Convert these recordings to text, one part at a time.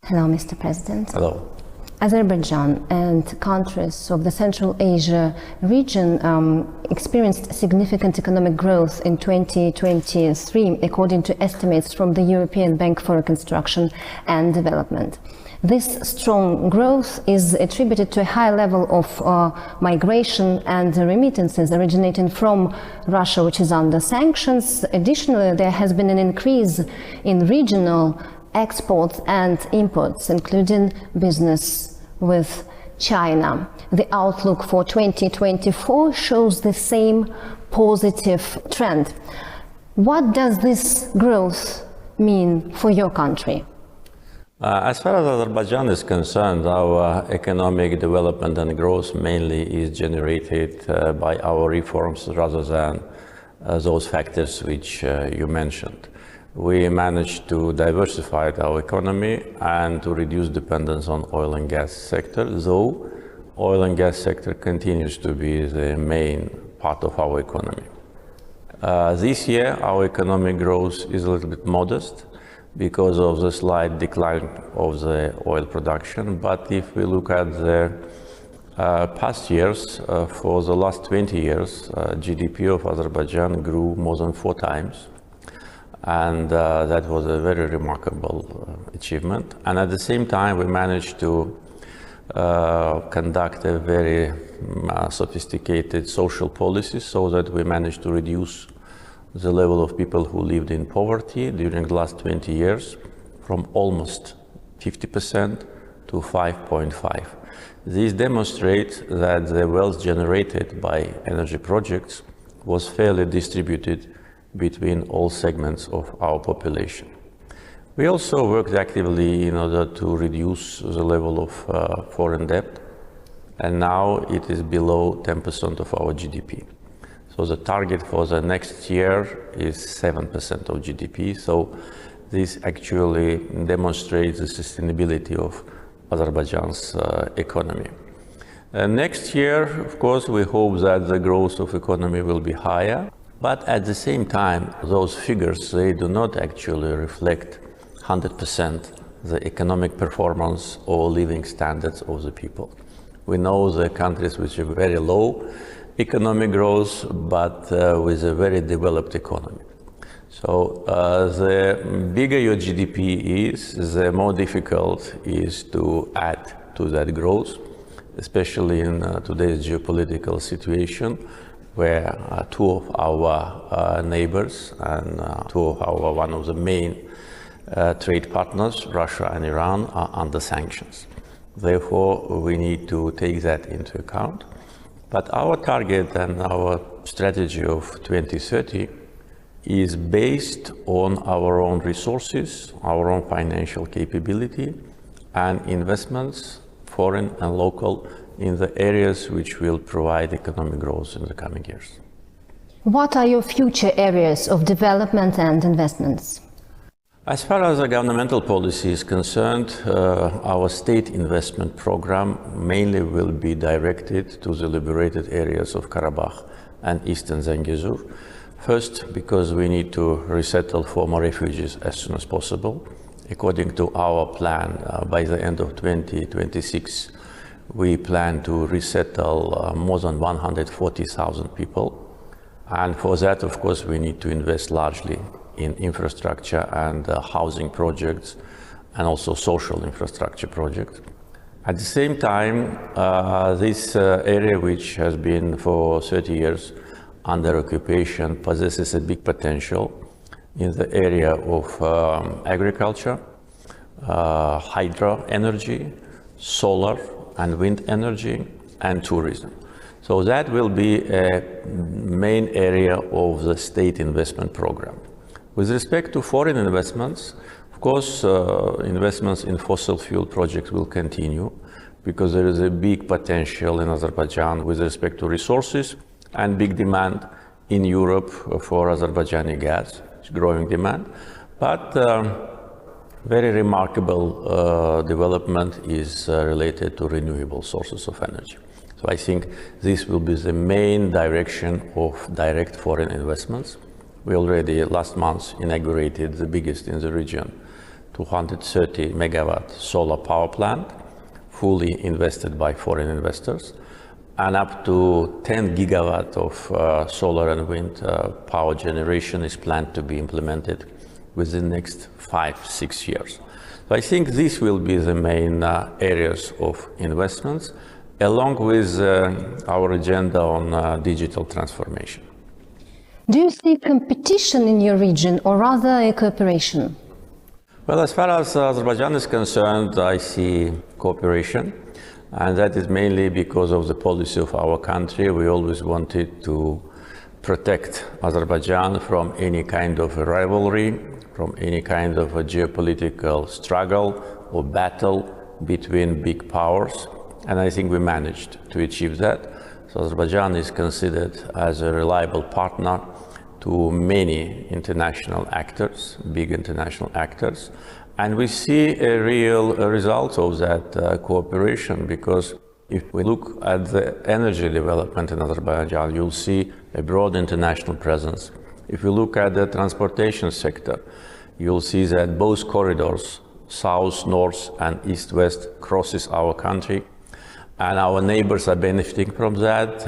Hello, Mr. President. Hello. Azerbaijan and countries of the Central Asia region experienced significant economic growth in 2023, according to estimates from the European Bank for Reconstruction and Development. This strong growth is attributed to a high level of migration and remittances originating from Russia, which is under sanctions. Additionally, there has been an increase in regional exports and imports, including business with China. The outlook for 2024 shows the same positive trend. What does this growth mean for your country? As far as Azerbaijan is concerned, our economic development and growth mainly is generated by our reforms rather than those factors which you mentioned. We managed to diversify our economy and to reduce dependence on oil and gas sector, though oil and gas sector continues to be the main part of our economy. This year, our economic growth is a little bit modest because of the slight decline of the oil production. But if we look at the past years, for the last 20 years, GDP of Azerbaijan grew more than 4 times. And that was a very remarkable achievement. And at the same time, we managed to conduct a very sophisticated social policy so that we managed to reduce the level of people who lived in poverty during the last 20 years from almost 50% to 5.5%. This demonstrates that the wealth generated by energy projects was fairly distributed between all segments of our population. We also worked actively in order to reduce the level of foreign debt, and now it is below 10% of our GDP. So the target for the next year is 7% of GDP. So this actually demonstrates the sustainability of Azerbaijan's economy. Next year, of course, we hope that the growth of economy will be higher. But at the same time, those figures, they do not actually reflect 100% the economic performance or living standards of the people. We know the countries which have very low economic growth, but with a very developed economy. So the bigger your GDP is, the more difficult is to add to that growth, especially in today's geopolitical situation, where 2 of our neighbors and one of the main trade partners, Russia and Iran, are under sanctions. Therefore, we need to take that into account. But our target and our strategy of 2030 is based on our own resources, our own financial capability, and investments, foreign and local, in the areas which will provide economic growth in the coming years. What are your future areas of development and investments? As far as the governmental policy is concerned, our state investment program mainly will be directed to the liberated areas of Karabakh and Eastern Zangezur. First, because we need to resettle former refugees as soon as possible. According to our plan, by the end of 2026, we plan to resettle more than 140,000 people. And for that, of course, we need to invest largely in infrastructure and housing projects, and also social infrastructure projects. At the same time, this area, which has been for 30 years under occupation, possesses a big potential in the area of agriculture, hydro energy, solar and wind energy, and tourism. So that will be a main area of the state investment program. With respect to foreign investments, of course, investments in fossil fuel projects will continue because there is a big potential in Azerbaijan with respect to resources and big demand in Europe for Azerbaijani gas, growing demand. But very remarkable development is related to renewable sources of energy. So I think this will be the main direction of direct foreign investments. We already last month inaugurated the biggest in the region, 230 megawatt solar power plant, fully invested by foreign investors, and up to 10 gigawatt of solar and wind power generation is planned to be implemented within the next 5-6 years. So I think this will be the main areas of investments, along with our agenda on digital transformation. Do you see competition in your region or rather a cooperation? Well, as far as Azerbaijan is concerned, I see cooperation, and that is mainly because of the policy of our country. We always wanted to protect Azerbaijan from any kind of a rivalry, from any kind of a geopolitical struggle or battle between big powers, and I think we managed to achieve that. So Azerbaijan is considered as a reliable partner to many international actors, big international actors, and we see a real result of that cooperation, because if we look at the energy development in Azerbaijan, you'll see a broad international presence. If you look at the transportation sector, you'll see that both corridors, south, north, and east-west, crosses our country, and our neighbors are benefiting from that,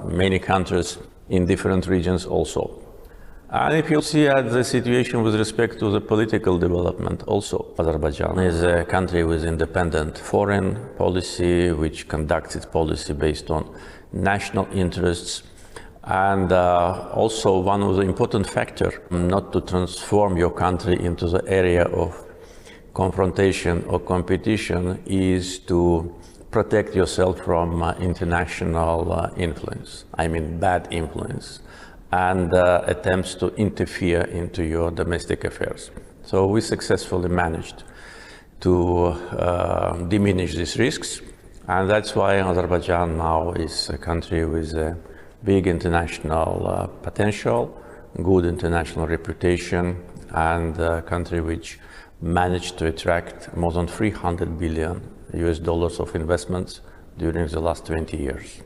many countries in different regions also. And if you see at the situation with respect to the political development also, Azerbaijan is a country with independent foreign policy, which conducts its policy based on national interests. And also one of the important factors, not to transform your country into the area of confrontation or competition, is to protect yourself from international influence, I mean bad influence, and attempts to interfere into your domestic affairs. So we successfully managed to diminish these risks, and that's why Azerbaijan now is a country with a big international potential, good international reputation, and a country which managed to attract more than $300 billion of investments during the last 20 years.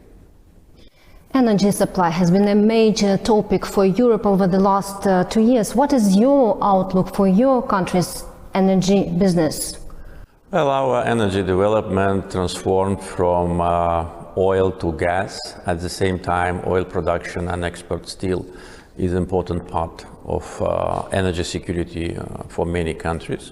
Energy supply has been a major topic for Europe over the last 2 years. What is your outlook for your country's energy business? Well, our energy development transformed from oil to gas. At the same time, oil production and export still is an important part of energy security for many countries.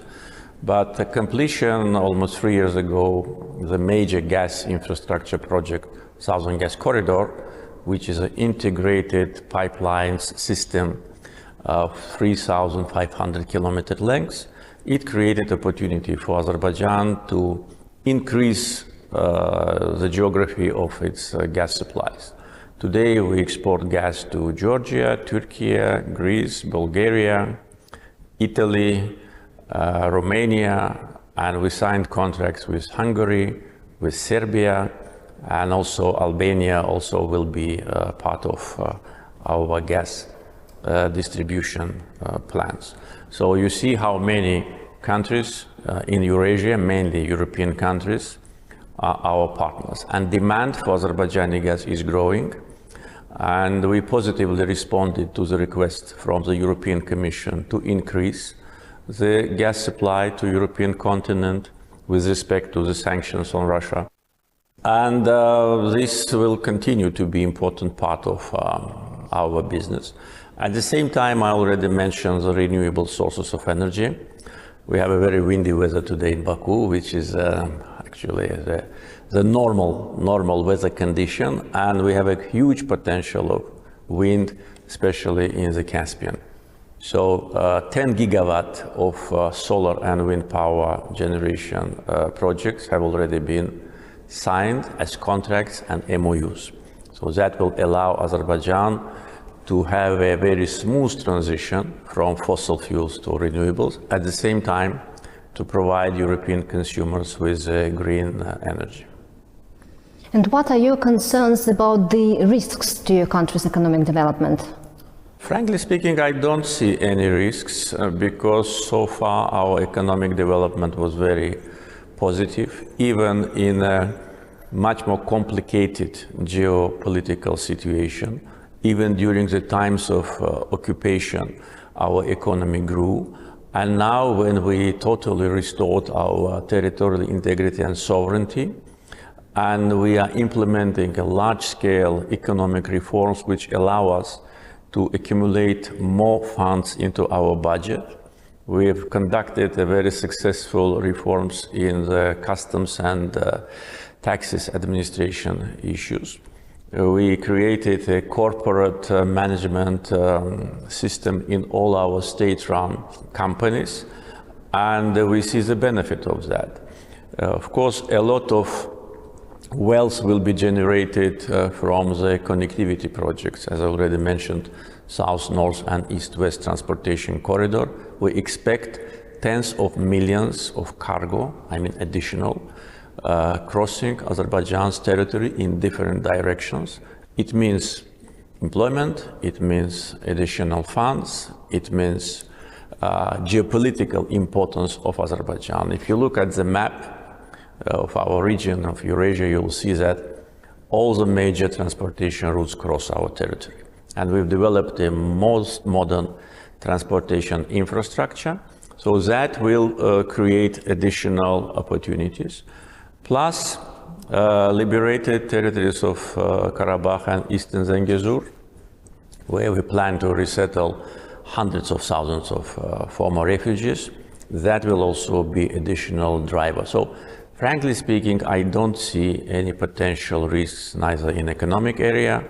But the completion almost 3 years ago, the major gas infrastructure project, Southern Gas Corridor, which is an integrated pipelines system of 3,500 kilometer length, it created opportunity for Azerbaijan to increase the geography of its gas supplies. Today we export gas to Georgia, Turkey, Greece, Bulgaria, Italy, Romania, and we signed contracts with Hungary, with Serbia, and also Albania also will be part of our gas distribution plans. So you see how many countries in Eurasia, mainly European countries, are our partners. And demand for Azerbaijani gas is growing, and we positively responded to the request from the European Commission to increase the gas supply to European continent with respect to the sanctions on Russia. And this will continue to be an important part of our business. At the same time, I already mentioned the renewable sources of energy. We have a very windy weather today in Baku, which is actually the normal weather condition, and we have a huge potential of wind, especially in the Caspian. So 10 gigawatt of solar and wind power generation projects have already been signed as contracts and MOUs. So that will allow Azerbaijan to have a very smooth transition from fossil fuels to renewables, at the same time to provide European consumers with green energy. And what are your concerns about the risks to your country's economic development? Frankly speaking, I don't see any risks because so far our economic development was very positive, even in a much more complicated geopolitical situation. Even during the times of occupation, our economy grew, And now when we totally restored our territorial integrity and sovereignty, and we are implementing a large-scale economic reforms which allow us to accumulate more funds into our budget. We have conducted a very successful reforms in the customs and taxes administration issues. We created a corporate management system in all our state-run companies, and we see the benefit of that. Of course, a lot of wealth will be generated from the connectivity projects, as I already mentioned, South-North and East-West transportation corridor. We expect tens of millions of cargo, additional, crossing Azerbaijan's territory in different directions. It means employment, it means additional funds, it means geopolitical importance of Azerbaijan. If you look at the map of our region of Eurasia, you'll see that all the major transportation routes cross our territory. And we've developed the most modern transportation infrastructure, so that will create additional opportunities. Plus, liberated territories of Karabakh and Eastern Zengezur, where we plan to resettle hundreds of thousands of former refugees. That will also be additional driver. So, frankly speaking, I don't see any potential risks neither in economic area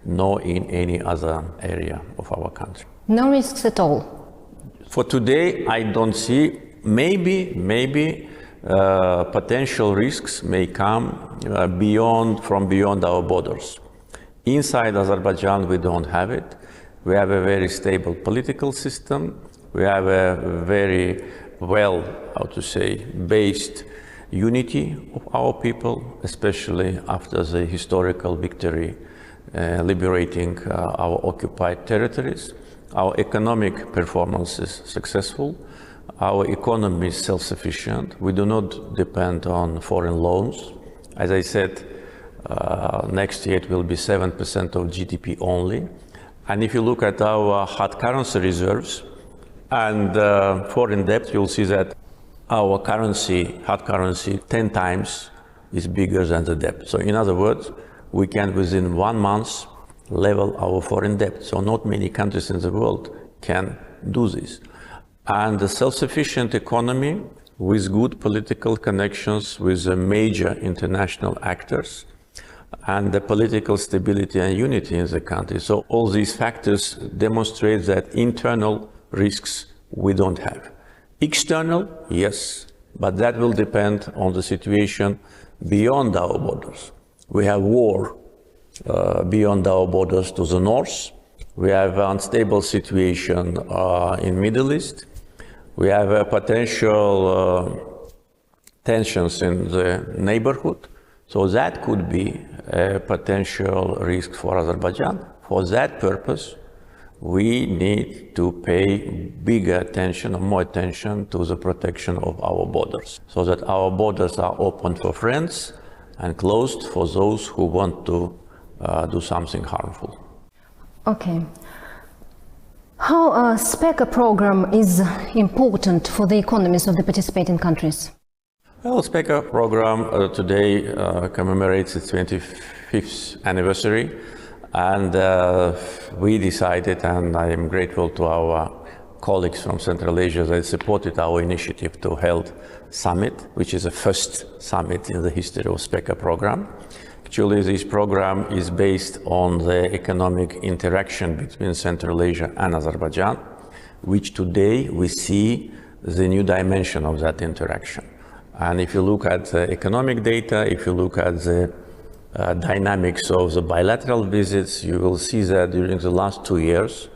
nor in any other area of our country. No risks at all? For today, I don't see. Maybe potential risks may come from beyond our borders. Inside Azerbaijan, we don't have it. We have a very stable political system. We have a very based unity of our people, especially after the historical victory liberating our occupied territories. Our economic performance is successful. Our economy is self-sufficient. We do not depend on foreign loans. As I said, next year it will be 7% of GDP only. And if you look at our hard currency reserves and foreign debt, you'll see that our hard currency, 10 times is bigger than the debt. So in other words, we can within 1 month level our foreign debt. So not many countries in the world can do this. And the self-sufficient economy with good political connections with the major international actors and the political stability and unity in the country. So all these factors demonstrate that internal risks we don't have. External, yes, but that will depend on the situation beyond our borders. We have war beyond our borders to the north. We have an unstable situation in Middle East. We have potential tensions in the neighborhood. So that could be a potential risk for Azerbaijan. For that purpose, we need to pay bigger attention or more attention to the protection of our borders, so that our borders are open for friends and closed for those who want to do something harmful. Okay. How a SPECA program is important for the economies of the participating countries? Well, SPECA program today commemorates its 25th anniversary, and we decided, and I am grateful to our colleagues from Central Asia that supported our initiative to hold summit, which is the first summit in the history of SPECA program. Actually, this program is based on the economic interaction between Central Asia and Azerbaijan, which today we see the new dimension of that interaction. And if you look at the economic data, if you look at the dynamics of the bilateral visits, you will see that during the last 2 years,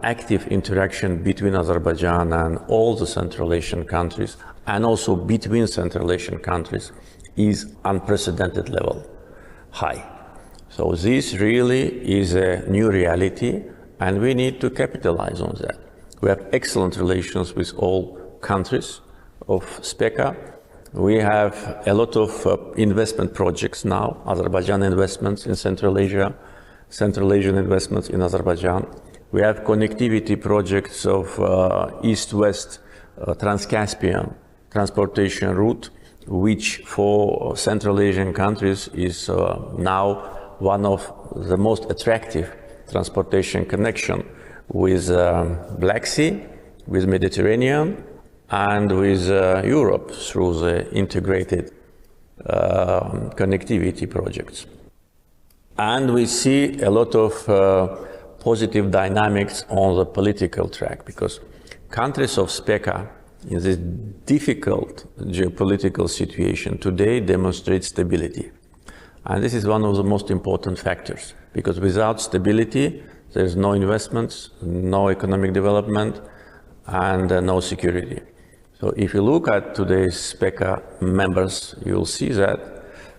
active interaction between Azerbaijan and all the Central Asian countries, and also between Central Asian countries, is unprecedented level, high. So this really is a new reality, and we need to capitalize on that. We have excellent relations with all countries of SPECA. We have a lot of investment projects now, Azerbaijan investments in Central Asia, Central Asian investments in Azerbaijan. We have connectivity projects of East-West Trans-Caspian transportation route, which for Central Asian countries is now one of the most attractive transportation connection with Black Sea, with Mediterranean, and with Europe through the integrated connectivity projects. And we see a lot of positive dynamics on the political track, because countries of SPECA in this difficult geopolitical situation today demonstrate stability. And this is one of the most important factors, because without stability, there's no investments, no economic development, and no security. So if you look at today's SPECA members, you'll see that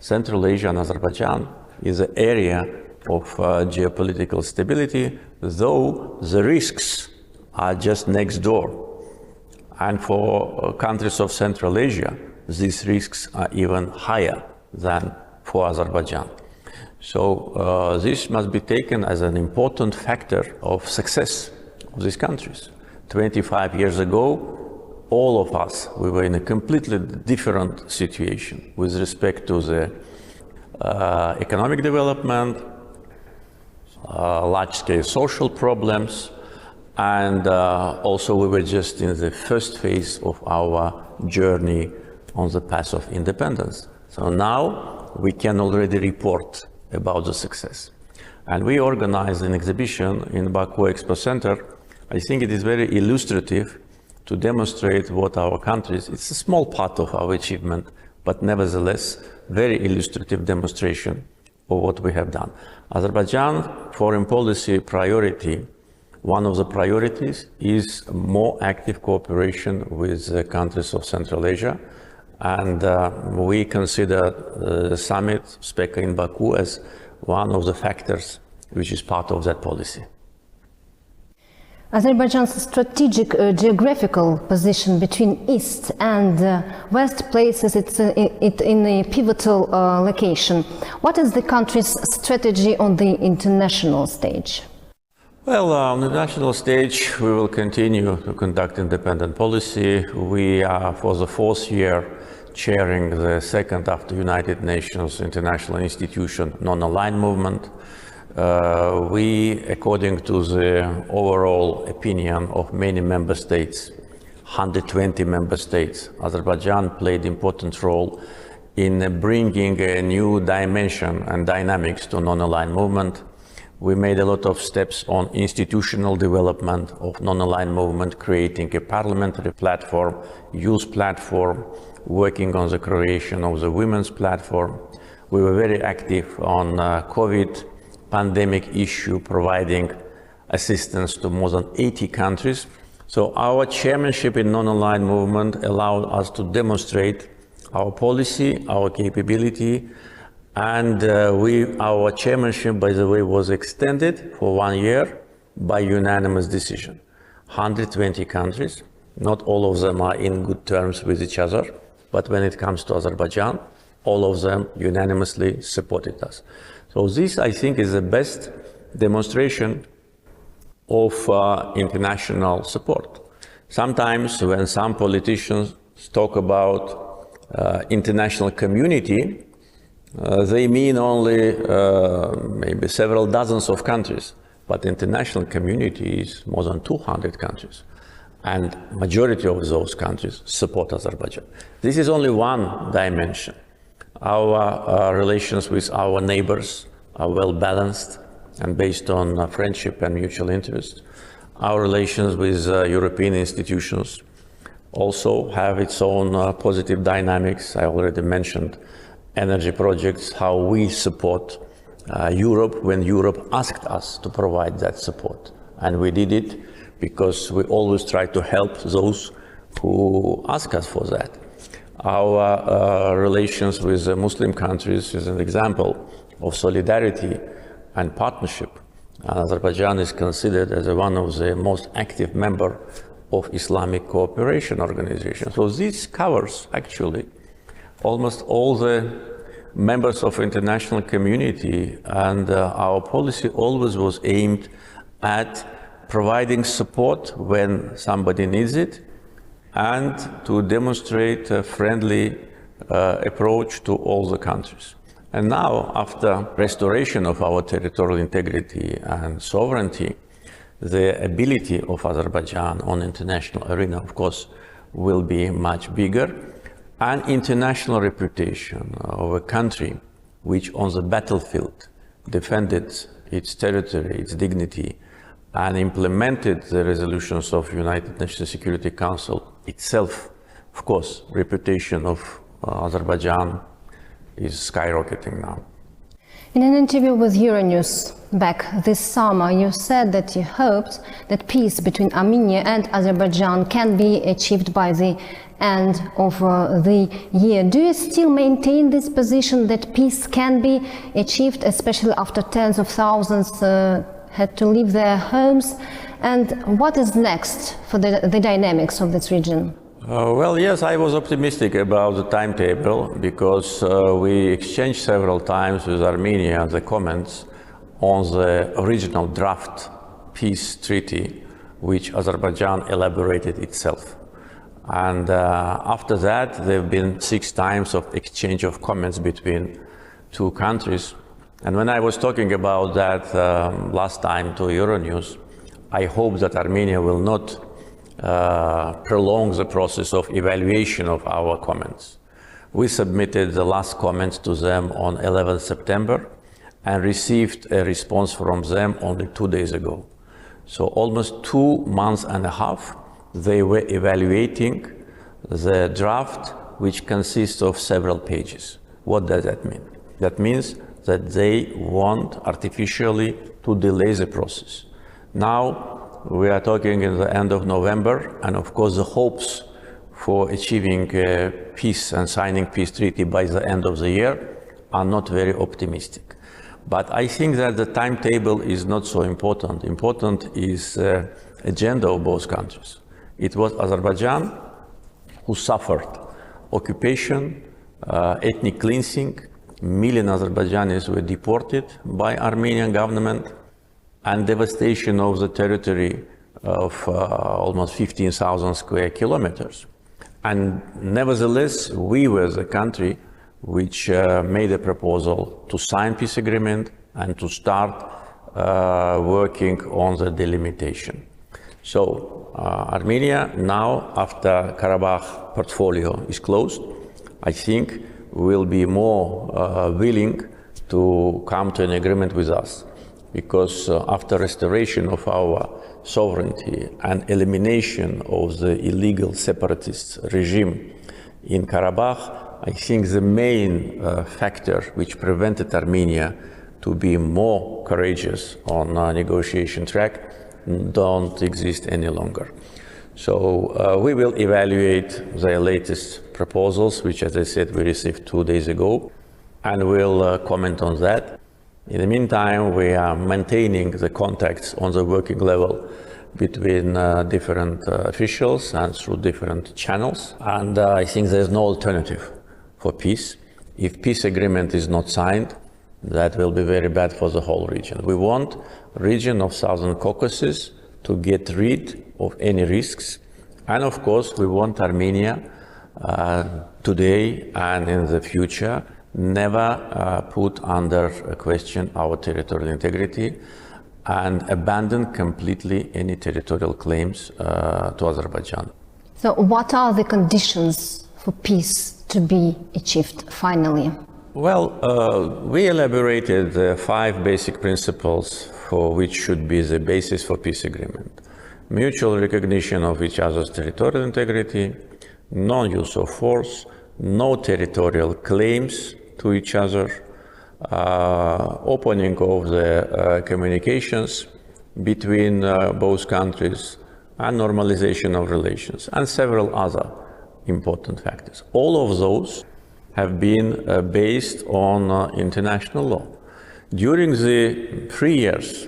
Central Asia and Azerbaijan is an area of geopolitical stability, though the risks are just next door. And for countries of Central Asia, these risks are even higher than for Azerbaijan. So this must be taken as an important factor of success of these countries. 25 years ago, all of us, we were in a completely different situation with respect to the economic development, large-scale social problems, and also we were just in the first phase of our journey on the path of independence. So now we can already report about the success. And we organized an exhibition in Baku Expo Center. I think it is very illustrative to demonstrate what our countries, it's a small part of our achievement, but nevertheless, very illustrative demonstration of what we have done. Azerbaijan foreign policy priority, one of the priorities is more active cooperation with the countries of Central Asia. And we consider the summit, SPECA in Baku, as one of the factors which is part of that policy. Azerbaijan's strategic geographical position between East and West places it in a pivotal location. What is the country's strategy on the international stage? Well, on the national stage, we will continue to conduct independent policy. We are, for the fourth year, chairing the second after United Nations international institution non-aligned movement. We, according to the overall opinion of many member states, 120 member states, Azerbaijan played an important role in bringing a new dimension and dynamics to non-aligned movement. We made a lot of steps on institutional development of non-aligned movement, creating a parliamentary platform, youth platform, working on the creation of the women's platform. We were very active on COVID pandemic issue, providing assistance to more than 80 countries. So our chairmanship in non-aligned movement allowed us to demonstrate our policy, our capability, and our chairmanship, by the way, was extended for 1 year by unanimous decision. 120 countries, not all of them are in good terms with each other, but when it comes to Azerbaijan, all of them unanimously supported us. So this, I think, is the best demonstration of international support. Sometimes when some politicians talk about international community, they mean only maybe several dozens of countries, but international community is more than 200 countries. And majority of those countries support Azerbaijan. This is only one dimension. Our relations with our neighbors are well balanced and based on friendship and mutual interest. Our relations with European institutions also have its own positive dynamics. I already mentioned energy projects, how we support Europe when Europe asked us to provide that support. And we did it because we always try to help those who ask us for that. Our relations with the Muslim countries is an example of solidarity and partnership. Azerbaijan is considered as one of the most active members of Islamic Cooperation Organization. So this covers actually almost all the members of international community, and our policy always was aimed at providing support when somebody needs it, and to demonstrate a friendly approach to all the countries. And now, after restoration of our territorial integrity and sovereignty, the ability of Azerbaijan on international arena, of course, will be much bigger. And international reputation of a country which on the battlefield defended its territory, its dignity, and implemented the resolutions of United Nations Security Council itself, of course, reputation of Azerbaijan is skyrocketing now. In an interview with Euronews back this summer, you said that you hoped that peace between Armenia and Azerbaijan can be achieved by the end of the year. Do you still maintain this position that peace can be achieved, especially after tens of thousands had to leave their homes? And what is next for the dynamics of this region? Well, yes, I was optimistic about the timetable because we exchanged several times with Armenia the comments on the original draft peace treaty which Azerbaijan elaborated itself. And after that, there have been 6 times of exchange of comments between two countries. And when I was talking about that last time to Euronews, I hope that Armenia will not prolong the process of evaluation of our comments. We submitted the last comments to them on 11 September and received a response from them only 2 days ago. So almost 2 months and a half, they were evaluating the draft, which consists of several pages. What does that mean? That means that they want artificially to delay the process. Now, we are talking in the end of November, and of course the hopes for achieving peace and signing peace treaty by the end of the year are not very optimistic. But I think that the timetable is not so important. Important is the agenda of both countries. It was Azerbaijan who suffered occupation, ethnic cleansing. Million Azerbaijanis were deported by Armenian government, and devastation of the territory of almost 15,000 square kilometers. And nevertheless, we were the country which made a proposal to sign peace agreement and to start working on the delimitation. So Armenia now, after Karabakh portfolio is closed, I think will be more willing to come to an agreement with us. Because after restoration of our sovereignty and elimination of the illegal separatist regime in Karabakh, I think the main factor which prevented Armenia to be more courageous on a negotiation track don't exist any longer. So we will evaluate the latest proposals, which, as I said, we received 2 days ago, and we'll comment on that. In the meantime, we are maintaining the contacts on the working level between different officials and through different channels. And I think there's no alternative for peace. If peace agreement is not signed, that will be very bad for the whole region. We want region of Southern Caucasus to get rid of any risks. And of course, we want Armenia today and in the future never put under question our territorial integrity and abandon completely any territorial claims to Azerbaijan. So what are the conditions for peace to be achieved finally? Well, we elaborated 5 basic principles for which should be the basis for peace agreement. Mutual recognition of each other's territorial integrity, non-use of force, no territorial claims to each other, opening of the communications between both countries, and normalization of relations, and several other important factors. All of those have been based on international law. During the 3 years,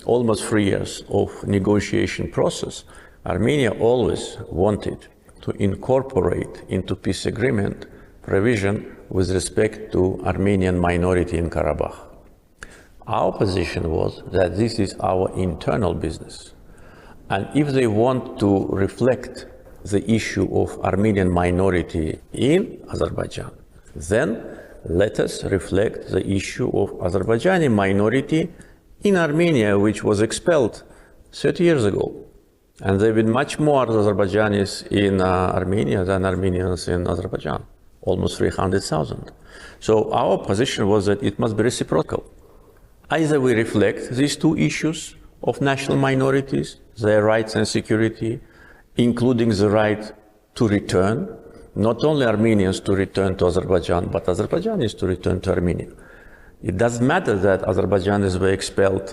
almost 3 years of negotiation process, Armenia always wanted to incorporate into peace agreement provision with respect to Armenian minority in Karabakh. Our position was that this is our internal business. And if they want to reflect the issue of Armenian minority in Azerbaijan, then let us reflect the issue of Azerbaijani minority in Armenia, which was expelled 30 years ago. And there have been much more Azerbaijanis in Armenia than Armenians in Azerbaijan, almost 300,000. So our position was that it must be reciprocal. Either we reflect these two issues of national minorities, their rights and security, including the right to return, not only Armenians to return to Azerbaijan, but Azerbaijanis to return to Armenia. It doesn't matter that Azerbaijanis were expelled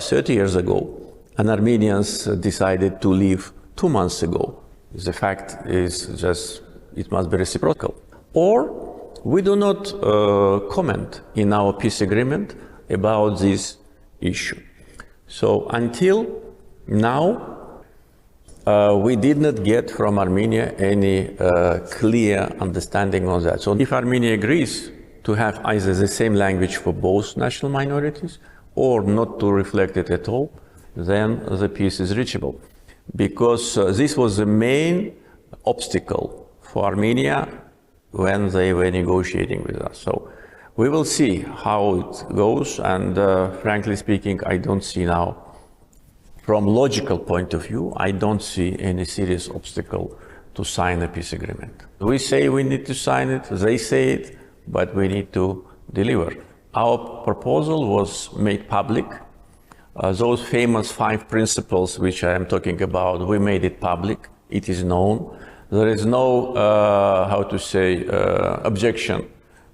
30 years ago and Armenians decided to leave 2 months ago. The fact is just, it must be reciprocal. Or we do not comment in our peace agreement about this issue. So until now, we did not get from Armenia any clear understanding on that. So if Armenia agrees to have either the same language for both national minorities or not to reflect it at all, then the peace is reachable. Because this was the main obstacle for Armenia when they were negotiating with us. So we will see how it goes, and frankly speaking, I don't see now, from logical point of view, I don't see any serious obstacle to sign a peace agreement. We say we need to sign it, they say it, but we need to deliver. Our proposal was made public. Those famous 5 principles which I am talking about, we made it public. It is known. There is no, objection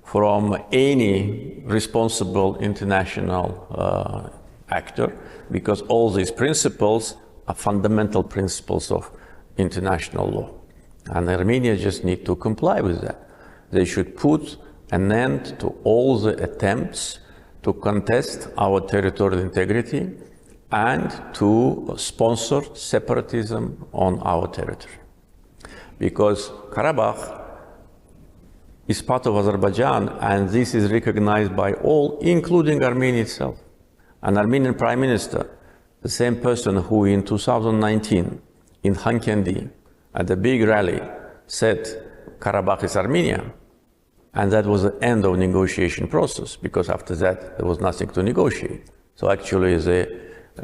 from any responsible international actor, because all these principles are fundamental principles of international law. And Armenia just need to comply with that. They should put an end to all the attempts to contest our territorial integrity and to sponsor separatism on our territory. Because Karabakh is part of Azerbaijan, and this is recognized by all, including Armenia itself. An Armenian Prime Minister, the same person who in 2019 in Hankendi at the big rally said Karabakh is Armenia, and that was the end of negotiation process, because after that there was nothing to negotiate. So actually the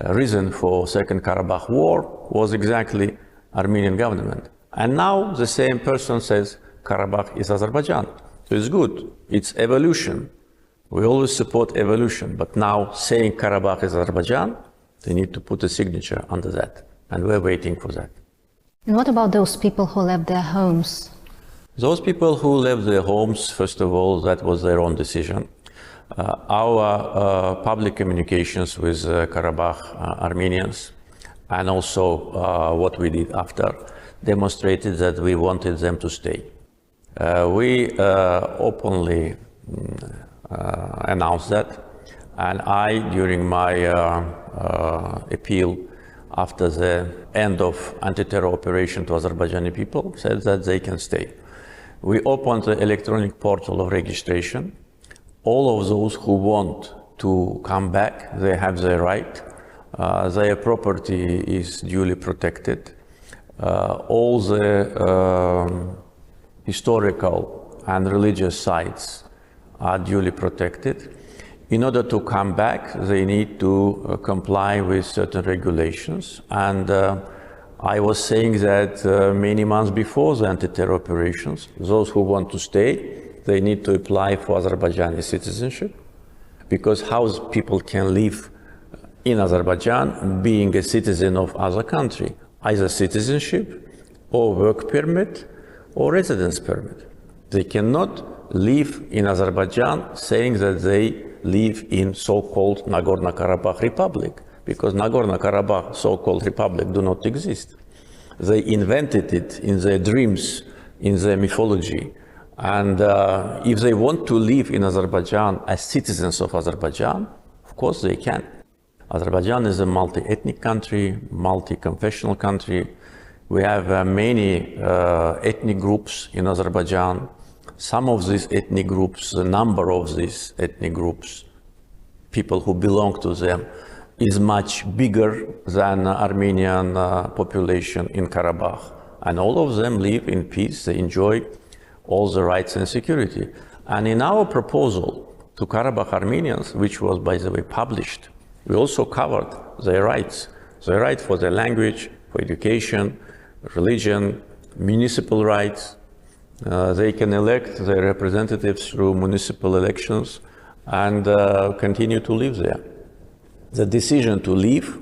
reason for Second Karabakh War was exactly Armenian government. And now the same person says Karabakh is Azerbaijan. So it's good, it's evolution. We always support evolution, but now saying Karabakh is Azerbaijan, they need to put a signature under that, and we're waiting for that. And what about those people who left their homes? Those people who left their homes, first of all, that was their own decision. Our public communications with Karabakh Armenians, and also what we did after, demonstrated that we wanted them to stay. We openly announced that, and I, during my appeal after the end of anti-terror operation to Azerbaijani people, said that they can stay. We opened the electronic portal of registration. All of those who want to come back, they have their right. Their property is duly protected. All the historical and religious sites are duly protected. In order to come back, they need to comply with certain regulations. And I was saying that many months before the anti-terror operations, those who want to stay, they need to apply for Azerbaijani citizenship, because how people can live in Azerbaijan being a citizen of other country, either citizenship or work permit or residence permit. They cannot live in Azerbaijan saying that they live in so-called Nagorno-Karabakh Republic, because Nagorno-Karabakh so-called republic do not exist. They invented it in their dreams, in their mythology. And if they want to live in Azerbaijan as citizens of Azerbaijan, of course they can. Azerbaijan is a multi-ethnic country, multi-confessional country. We have many ethnic groups in Azerbaijan. Some of these ethnic groups, the number of these ethnic groups, people who belong to them, is much bigger than Armenian population in Karabakh. And all of them live in peace, they enjoy all the rights and security. And in our proposal to Karabakh Armenians, which was, by the way, published, we also covered their rights for their language, for education, religion, municipal rights. They can elect their representatives through municipal elections and continue to live there. The decision to leave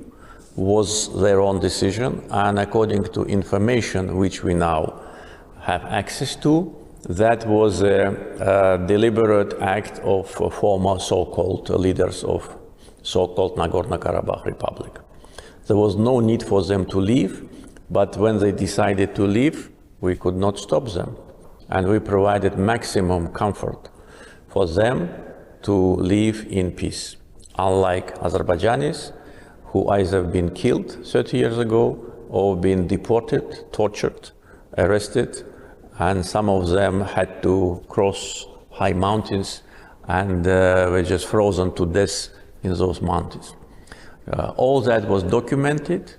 was their own decision, and according to information which we now have access to, that was a deliberate act of former so-called leaders of so-called Nagorno-Karabakh Republic. There was no need for them to leave, but when they decided to leave, we could not stop them. And we provided maximum comfort for them to live in peace. Unlike Azerbaijanis, who either been killed 30 years ago or been deported, tortured, arrested, and some of them had to cross high mountains and were just frozen to death in those mountains. All that was documented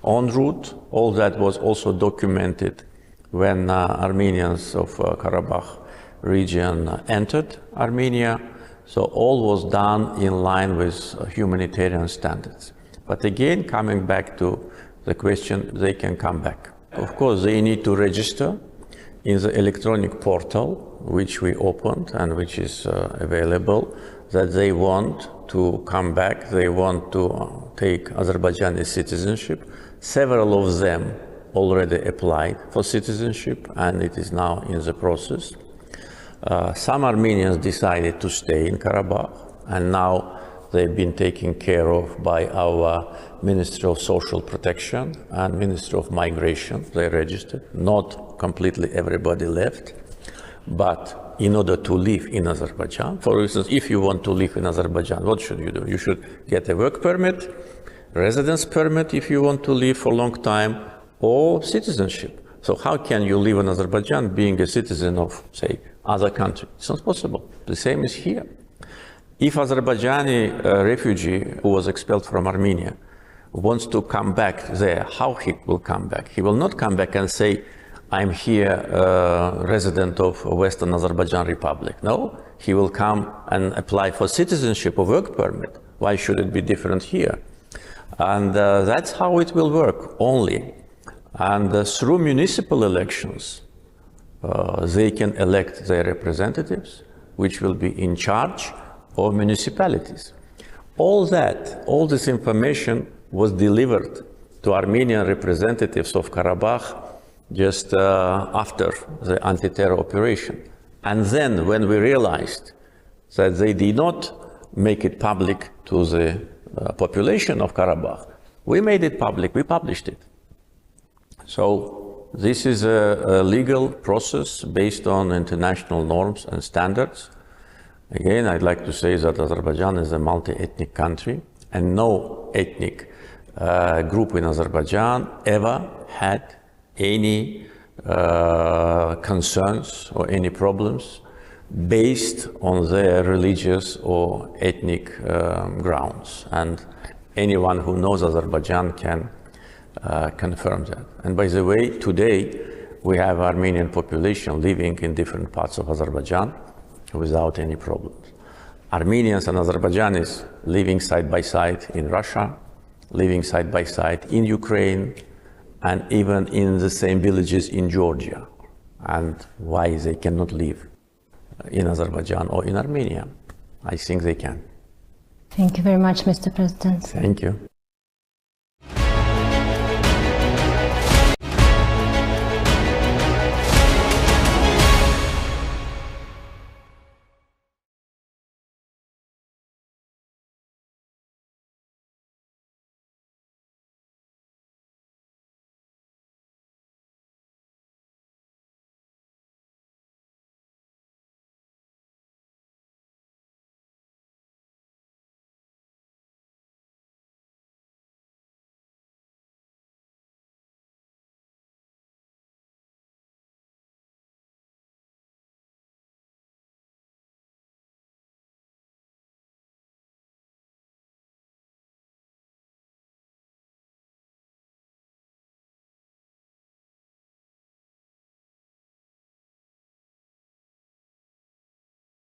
en route. All that was also documented when Armenians of Karabakh region entered Armenia. So all was done in line with humanitarian standards. But again, coming back to the question, they can come back. Of course, they need to register in the electronic portal, which we opened and which is available, that they want to come back, they want to take Azerbaijani citizenship. Several of them already applied for citizenship, and it is now in the process. Some Armenians decided to stay in Karabakh, and now they've been taken care of by our Ministry of Social Protection and Ministry of Migration. They registered. Not completely everybody left, but in order to live in Azerbaijan, for instance, if you want to live in Azerbaijan, what should you do? You should get a work permit, residence permit if you want to live for a long time, or citizenship. So how can you live in Azerbaijan being a citizen of, say, other country? It's not possible. The same is here. If Azerbaijani refugee who was expelled from Armenia wants to come back there, how he will come back? He will not come back and say, I'm here, resident of Western Azerbaijan Republic. No, he will come and apply for citizenship or work permit. Why should it be different here? And that's how it will work only. And through municipal elections, they can elect their representatives, which will be in charge of municipalities. All this information was delivered to Armenian representatives of Karabakh just after the anti-terror operation. And then when we realized that they did not make it public to the population of Karabakh, we made it public, we published it. So this is a legal process based on international norms and standards. Again, I'd like to say that Azerbaijan is a multi-ethnic country, and no ethnic group in Azerbaijan ever had any concerns or any problems based on their religious or ethnic grounds. And anyone who knows Azerbaijan can confirm that. And by the way, today we have Armenian population living in different parts of Azerbaijan without any problems. Armenians and Azerbaijanis living side by side in Russia, living side by side in Ukraine, and even in the same villages in Georgia. And why they cannot live in Azerbaijan or in Armenia? I think they can. Thank you very much, Mr. President. Thank you.